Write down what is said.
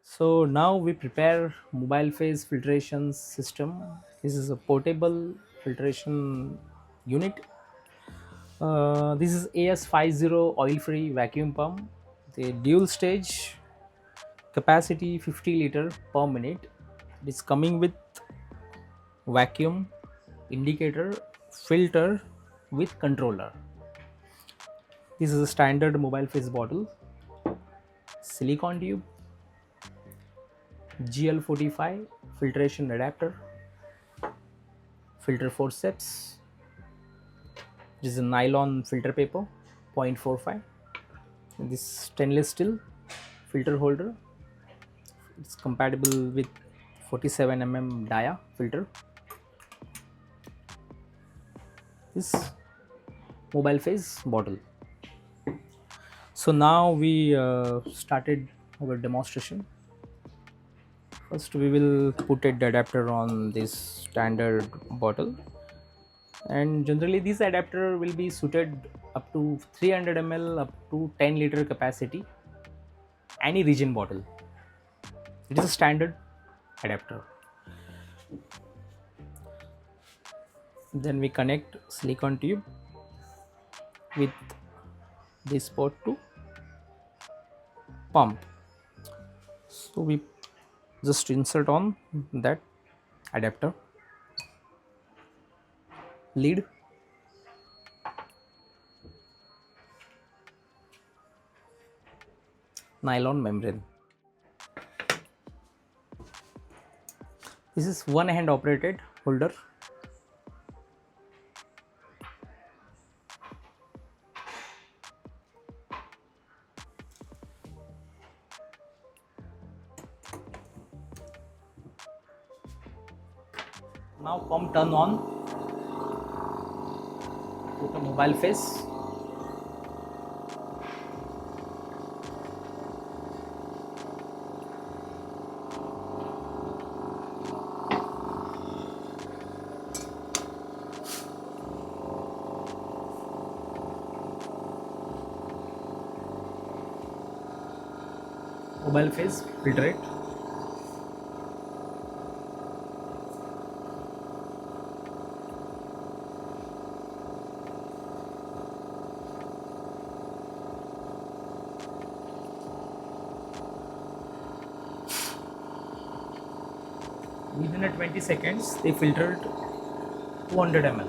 So now we prepare mobile phase filtration system. This is a portable filtration unit. This is AS50 oil-free vacuum pump. The dual stage capacity 50 liter per minute. It is coming with vacuum indicator filter with controller. This is a standard mobile phase bottle. Silicon tube, GL45 filtration adapter, filter forceps. This is a nylon filter paper 0.45. And this stainless steel filter holder. It's compatible with 47 dia filter. This mobile phase bottle. So now we started our demonstration. First we will put a adapter on this standard bottle, and generally this adapter will be suited up to 300 ml up to 10 liter capacity, any region bottle. It is a standard adapter. Then we connect silicon tube with this port to pump. So we just insert on that adapter lead. Nylon membrane. This is one hand operated holder. Now pump turn on to the mobile phase. Mobile phase filtrate. Within a 20 seconds they filtered 200 ml.